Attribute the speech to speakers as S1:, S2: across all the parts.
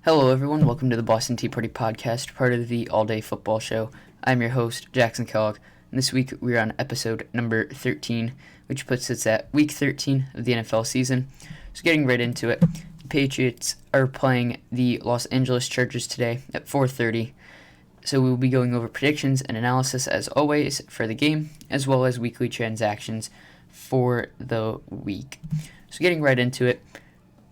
S1: Hello, everyone. Welcome to the Boston Tea Party Podcast, part of the All Day Football Show. I'm your host, Jackson Kellogg, and this week we're on episode number 13, which puts us at week 13 of the NFL season. So, getting right into it, the Patriots are playing the Los Angeles Chargers today at 4:30. So, we will be going over predictions and analysis as always for the game, as well as weekly transactions for the week. So, getting right into it,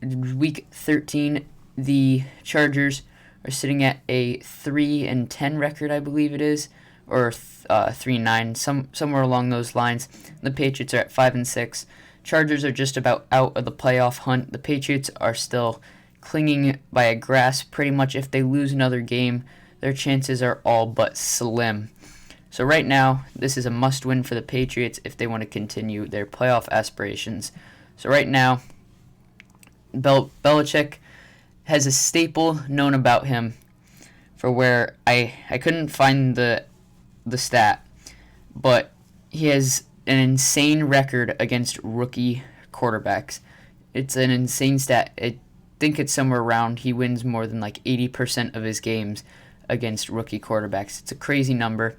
S1: week 13. The Chargers are sitting at a 3-10 record, I believe it is, or 3-9, somewhere along those lines. The Patriots are at 5-6. Chargers are just about out of the playoff hunt. The Patriots are still clinging by a grasp. Pretty much, if they lose another game, their chances are all but slim. So right now, this is a must-win for the Patriots if they want to continue their playoff aspirations. So right now, Belichick has a staple known about him for where I couldn't find the stat, but he has an insane record against rookie quarterbacks. It's an insane stat. I think it's somewhere around he wins more than like 80% of his games against rookie quarterbacks. It's a crazy number.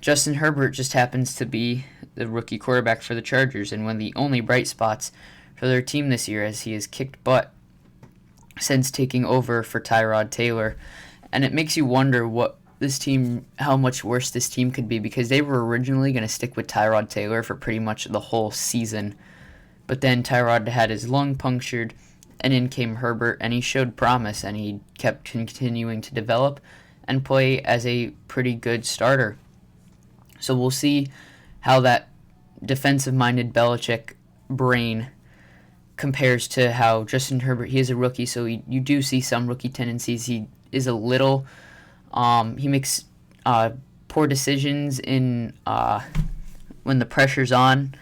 S1: Justin Herbert just happens to be the rookie quarterback for the Chargers and one of the only bright spots for their team this year, as he has kicked butt since taking over for Tyrod Taylor. And it makes you wonder how much worse this team could be, because they were originally going to stick with Tyrod Taylor for pretty much the whole season. But then Tyrod had his lung punctured, and in came Herbert, and he showed promise, and he kept continuing to develop and play as a pretty good starter. So we'll see how that defensive-minded Belichick brain compares to how Justin Herbert, he is a rookie, so you do see some rookie tendencies. He is a little, he makes poor decisions in when the pressure's on,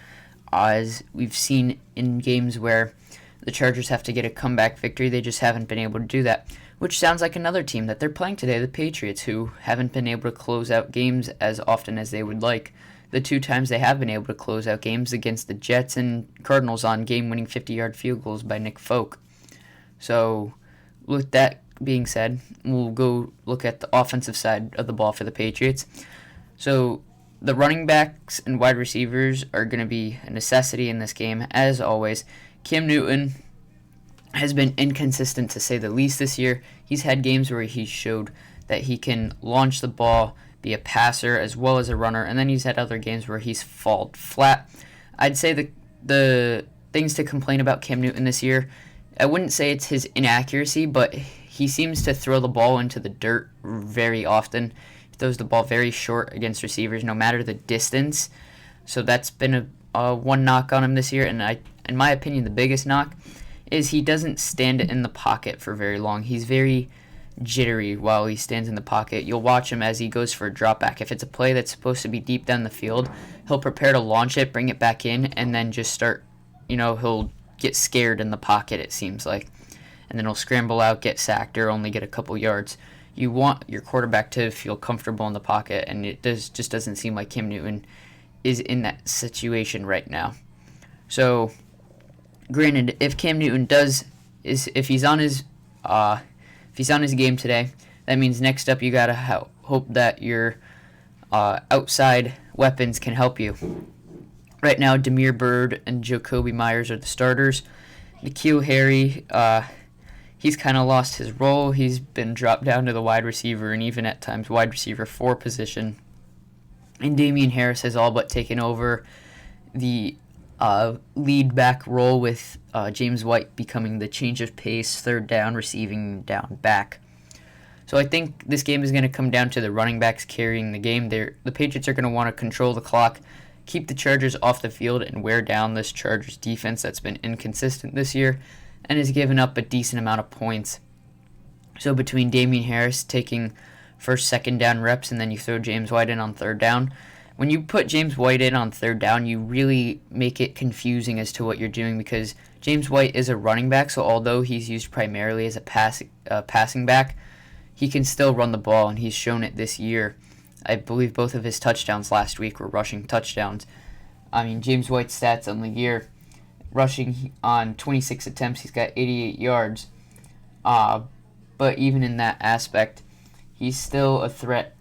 S1: as we've seen in games where the Chargers have to get a comeback victory. They just haven't been able to do that, which sounds like another team that they're playing today, the Patriots, who haven't been able to close out games as often as they would like. The two times they have been able to close out games against the Jets and Cardinals on game-winning 50-yard field goals by Nick Folk. So, with that being said, we'll go look at the offensive side of the ball for the Patriots. So, the running backs and wide receivers are going to be a necessity in this game, as always. Cam Newton has been inconsistent, to say the least, this year. He's had games where he showed that he can launch the ball, be a passer as well as a runner, and then he's had other games where he's fallen flat. I'd say the things to complain about Cam Newton this year, I wouldn't say it's his inaccuracy, but he seems to throw the ball into the dirt very often. He throws the ball very short against receivers, no matter the distance. So that's been a one knock on him this year, and in my opinion, the biggest knock is he doesn't stand in the pocket for very long. He's very jittery while he stands in the pocket. You'll watch him as he goes for a drop back. If it's a play that's supposed to be deep down the field, he'll prepare to launch it, bring it back in, and then just start, he'll get scared in the pocket, it seems like. And then he'll scramble out, get sacked, or only get a couple yards. You want your quarterback to feel comfortable in the pocket, and it just doesn't seem like Cam Newton is in that situation right now. So, granted, if Cam Newton if he's on his game today, that means next up you gotta hope that your outside weapons can help you. Right now, Damiere Byrd and Jacoby Myers are the starters. N'Keal Harry, he's kind of lost his role. He's been dropped down to the wide receiver and even at times wide receiver 4 position. And Damian Harris has all but taken over the lead back role, with James White becoming the change of pace, third down, receiving down back. So I think this game is going to come down to the running backs carrying the game. The Patriots are going to want to control the clock, keep the Chargers off the field, and wear down this Chargers defense that's been inconsistent this year and has given up a decent amount of points. So between Damian Harris taking first, second down reps, and then you throw James White in on third down, when you put James White in on third down, you really make it confusing as to what you're doing, because James White is a running back, so although he's used primarily as a passing back, he can still run the ball, and he's shown it this year. I believe both of his touchdowns last week were rushing touchdowns. I mean, James White's stats on the year, rushing on 26 attempts, he's got 88 yards. But even in that aspect, he's still a threat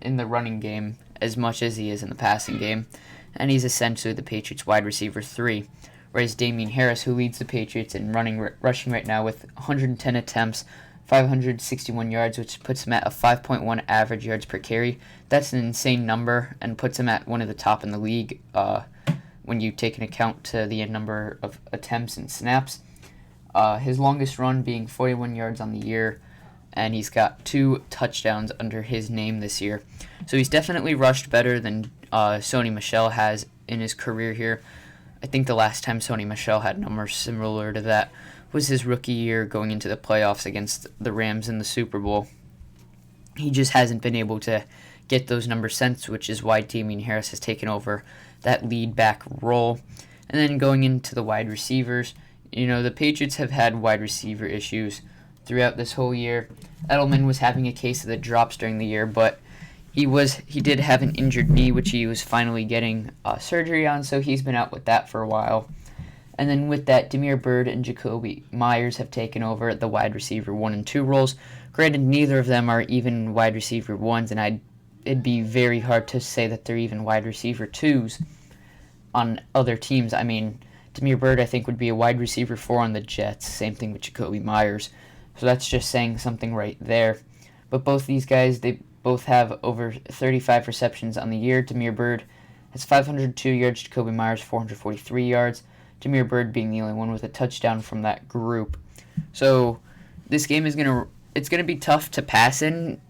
S1: in the running game as much as he is in the passing game, and he's essentially the Patriots wide receiver 3. Whereas Damien Harris, who leads the Patriots in rushing right now with 110 attempts, 561 yards, which puts him at a 5.1 average yards per carry. That's an insane number and puts him at one of the top in the league when you take into account to the number of attempts and snaps. His longest run being 41 yards on the year, and he's got 2 touchdowns under his name this year. So he's definitely rushed better than Sony Michel has in his career here. I think the last time Sony Michel had numbers similar to that was his rookie year going into the playoffs against the Rams in the Super Bowl. He just hasn't been able to get those numbers since, which is why Damien Harris has taken over that lead back role. And then going into the wide receivers, the Patriots have had wide receiver issues throughout this whole year. Edelman was having a case of the drops during the year, but he did have an injured knee, which he was finally getting surgery on, so he's been out with that for a while. And then with that, Damiere Byrd and Jakobi Meyers have taken over the wide receiver 1 and 2 roles. Granted, neither of them are even wide receiver 1s, and it'd be very hard to say that they're even wide receiver 2s on other teams. I mean, Damiere Byrd, I think, would be a wide receiver 4 on the Jets. Same thing with Jakobi Meyers. So that's just saying something right there. But both these guys, they both have over 35 receptions on the year. Damiere Byrd has 502 yards, Jakobi Meyers 443 yards. Damiere Byrd being the only one with a touchdown from that group. So this game is it's gonna be tough to pass in,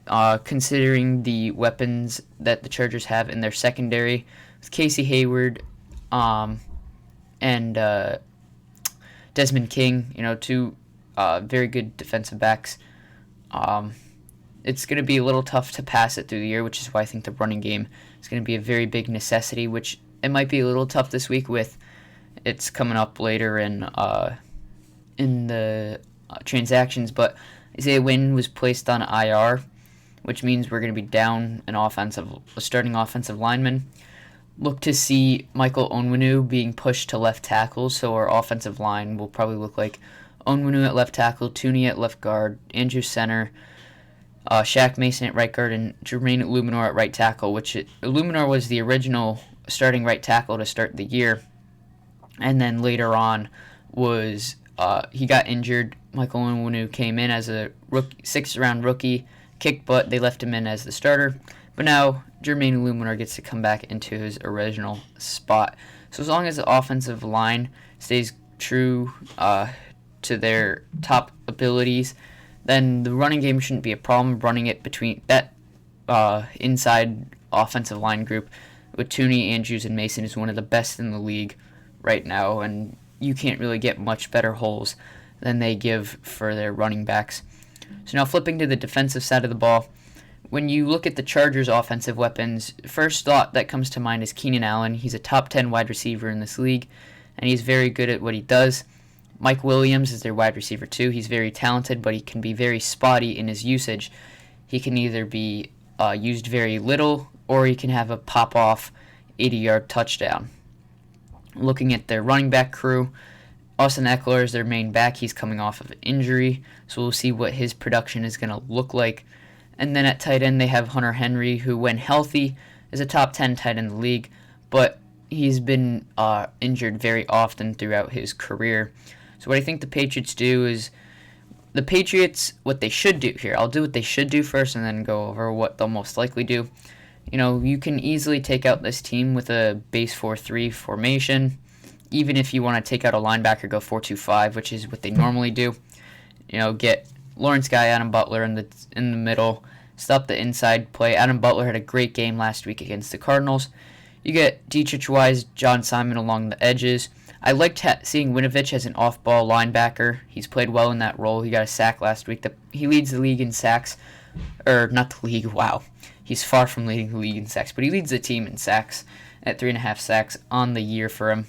S1: considering the weapons that the Chargers have in their secondary with Casey Hayward, and Desmond King. 2 very good defensive backs. It's going to be a little tough to pass it through the year, which is why I think the running game is going to be a very big necessity, which it might be a little tough this week with it's coming up later in the transactions. But Isaiah Wynn was placed on IR, which means we're going to be down a starting offensive lineman. Look to see Michael Onwenu being pushed to left tackle, so our offensive line will probably look like Onwenu at left tackle, Tooney at left guard, Andrew center, Shaq Mason at right guard, and Jermaine Illuminor at right tackle, Illuminor was the original starting right tackle to start the year, and then later on he got injured. Michael Onwenu came in as a 6th-round rookie, kicked butt. They left him in as the starter, but now Jermaine Illuminor gets to come back into his original spot. So as long as the offensive line stays true to their top abilities, then the running game shouldn't be a problem. Running it between that inside offensive line group with Tooney, Andrews, and Mason is one of the best in the league right now, and you can't really get much better holes than they give for their running backs. So now flipping to the defensive side of the ball, when you look at the Chargers' offensive weapons, first thought that comes to mind is Keenan Allen. He's a top 10 wide receiver in this league, and he's very good at what he does. Mike Williams is their wide receiver 2. He's very talented, but he can be very spotty in his usage. He can either be used very little, or he can have a pop-off 80-yard touchdown. Looking at their running back crew, Austin Eckler is their main back. He's coming off of an injury, so we'll see what his production is going to look like. And then at tight end, they have Hunter Henry, who, when healthy, is a top 10 tight end in the league, but he's been injured very often throughout his career. So what I think the Patriots do is, what they should do here, I'll do what they should do first and then go over what they'll most likely do. You can easily take out this team with a base 4-3 formation. Even if you want to take out a linebacker, go 4-2-5, which is what they normally do. Get Lawrence Guy, Adam Butler in the middle, stop the inside play. Adam Butler had a great game last week against the Cardinals. You get Dietrich Wise, John Simon along the edges. I liked seeing Winovich as an off-ball linebacker. He's played well in that role. He got a sack last week. He leads the league in sacks. Not the league, wow. He's far from leading the league in sacks, but he leads the team in sacks at 3.5 sacks on the year for him.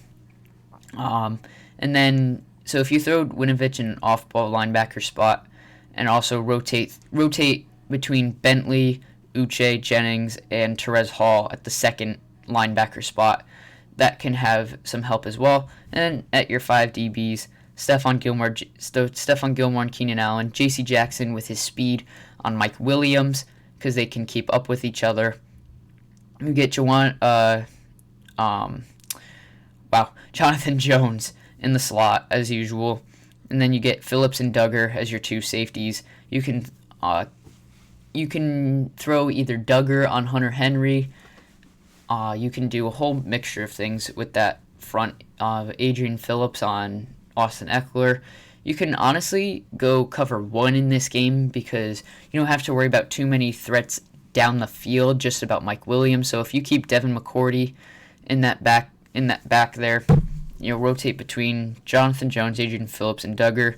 S1: And then, so if you throw Winovich in an off-ball linebacker spot and also rotate between Bentley, Uche, Jennings, and Terez Hall at the second linebacker spot, that can have some help as well. And then at your 5 DBs, Stephon Gilmore and Keenan Allen, J.C. Jackson with his speed on Mike Williams because they can keep up with each other. You get Jonathan Jones in the slot as usual, and then you get Phillips and Duggar as your two safeties. You can throw either Duggar on Hunter Henry. You can do a whole mixture of things with that front. Adrian Phillips on Austin Eckler. You can honestly go cover one in this game because you don't have to worry about too many threats down the field, just about Mike Williams. So if you keep Devin McCourty in that back there, rotate between Jonathan Jones, Adrian Phillips, and Duggar.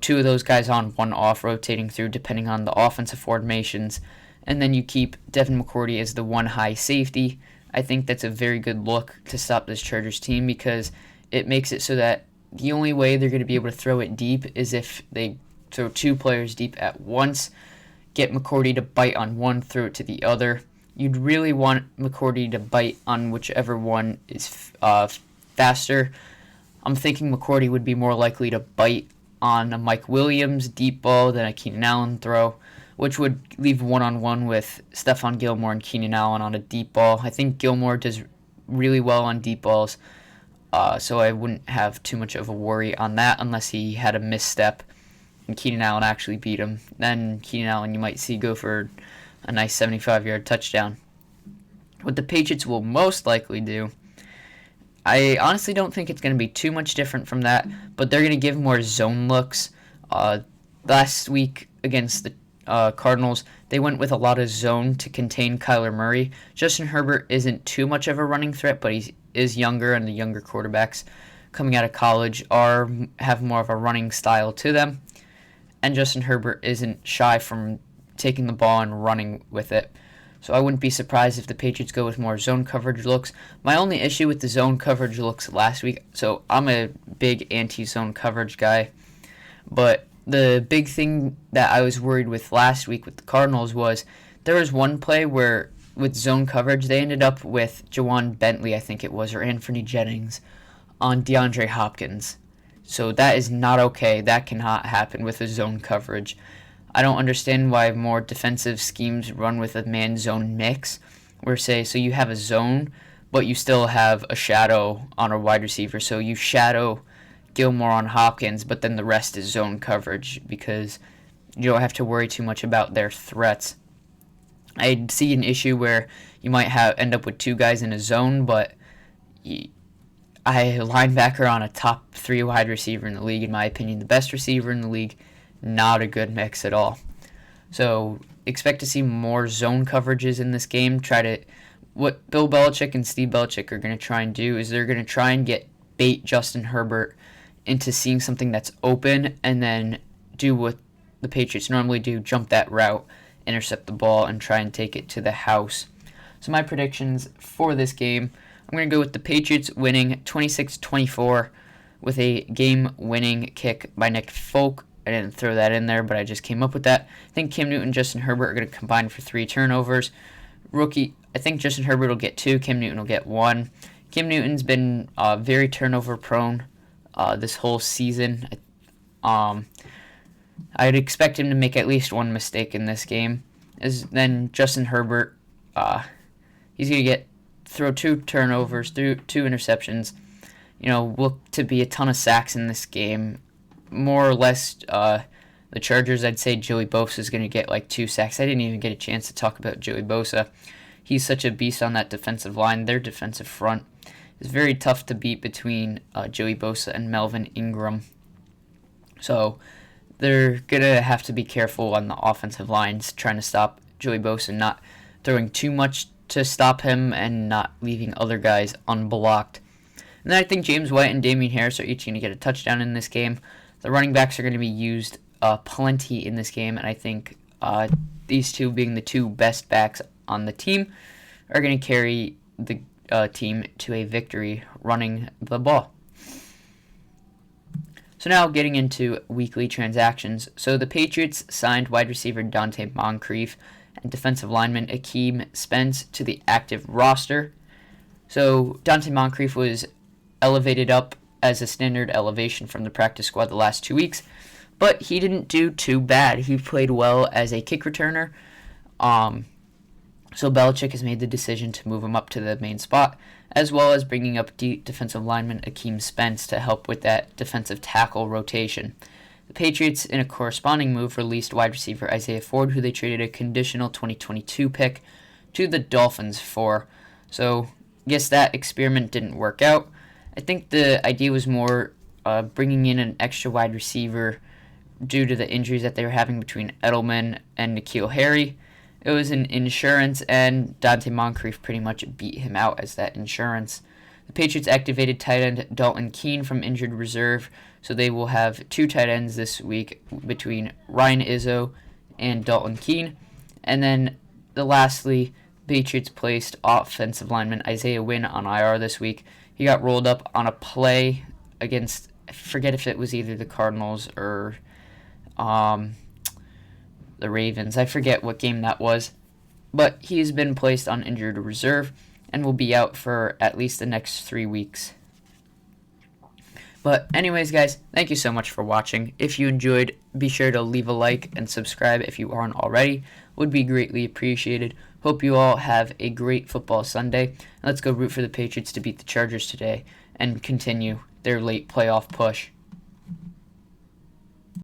S1: Two of those guys on, one off, rotating through depending on the offensive formations. And then you keep Devin McCourty as the one high safety. I think that's a very good look to stop this Chargers team because it makes it so that the only way they're going to be able to throw it deep is if they throw two players deep at once, get McCourty to bite on one, throw it to the other. You'd really want McCourty to bite on whichever one is faster. I'm thinking McCourty would be more likely to bite on a Mike Williams deep ball than a Keenan Allen throw, which would leave one-on-one with Stephon Gilmore and Keenan Allen on a deep ball. I think Gilmore does really well on deep balls, so I wouldn't have too much of a worry on that unless he had a misstep and Keenan Allen actually beat him. Then Keenan Allen you might see go for a nice 75-yard touchdown. What the Patriots will most likely do, I honestly don't think it's going to be too much different from that, but they're going to give more zone looks. Last week against the Cardinals, they went with a lot of zone to contain Kyler Murray. Justin Herbert isn't too much of a running threat, but he is younger, and the younger quarterbacks coming out of college have more of a running style to them. And Justin Herbert isn't shy from taking the ball and running with it. So I wouldn't be surprised if the Patriots go with more zone coverage looks. My only issue with the zone coverage looks last week, so I'm a big anti-zone coverage guy, but the big thing that I was worried with last week with the Cardinals was there was one play where with zone coverage they ended up with Jawan Bentley, I think it was, or Anthony Jennings on DeAndre Hopkins. So that is not okay. That cannot happen with a zone coverage. I don't understand why more defensive schemes run with a man-zone mix, where so you have a zone, but you still have a shadow on a wide receiver. So you shadow Gilmore on Hopkins, but then the rest is zone coverage because you don't have to worry too much about their threats. I see an issue where you might end up with two guys in a zone, but a linebacker on a top 3 wide receiver in the league, in my opinion, the best receiver in the league, not a good mix at all. So expect to see more zone coverages in this game. What Bill Belichick and Steve Belichick are going to try and do is they're going to try and bait Justin Herbert into seeing something that's open and then do what the Patriots normally do, jump that route, intercept the ball, and try and take it to the house. So my predictions for this game, I'm going to go with the Patriots winning 26-24 with a game-winning kick by Nick Folk. I didn't throw that in there, but I just came up with that. I think Cam Newton and Justin Herbert are going to combine for 3 turnovers. I think Justin Herbert will get 2, Cam Newton will get 1. Cam Newton's been very turnover-prone this whole season. I'd expect him to make at least 1 mistake in this game. Then Justin Herbert, he's going to throw 2 turnovers, 2 interceptions. Look to be a ton of sacks in this game. More or less, the Chargers, I'd say Joey Bosa is going to get like 2 sacks. I didn't even get a chance to talk about Joey Bosa. He's such a beast on that defensive line. Their defensive front is very tough to beat between Joey Bosa and Melvin Ingram. So they're going to have to be careful on the offensive lines, trying to stop Joey Bosa, not throwing too much to stop him and not leaving other guys unblocked. And then I think James White and Damian Harris are each going to get a touchdown in this game. The running backs are going to be used plenty in this game, and I think these two, being the 2 best backs on the team, are going to carry the team to a victory running the ball. So now getting into weekly transactions. So the Patriots signed wide receiver Dante Moncrief and defensive lineman Akeem Spence to the active roster. So Dante Moncrief was elevated up as a standard elevation from the practice squad the last 2 weeks, but he didn't do too bad. He played well as a kick returner. So Belichick has made the decision to move him up to the main spot, as well as bringing up defensive lineman Akeem Spence to help with that defensive tackle rotation. The Patriots, in a corresponding move, released wide receiver Isaiah Ford, who they traded a conditional 2022 pick to the Dolphins for. So I guess that experiment didn't work out. I think the idea was more bringing in an extra wide receiver due to the injuries that they were having between Edelman and N'Keal Harry. It was an insurance, and Dante Moncrief pretty much beat him out as that insurance. The Patriots activated tight end Dalton Keene from injured reserve, so they will have 2 tight ends this week between Ryan Izzo and Dalton Keene. And then lastly, Patriots placed offensive lineman Isaiah Wynn on IR this week. He got rolled up on a play against, I forget if it was either the Cardinals or the Ravens. I forget what game that was. But he has been placed on injured reserve and will be out for at least the next 3 weeks. But anyways, guys, thank you so much for watching. If you enjoyed, be sure to leave a like and subscribe if you aren't already. Would be greatly appreciated. Hope you all have a great football Sunday. Let's go root for the Patriots to beat the Chargers today and continue their late playoff push.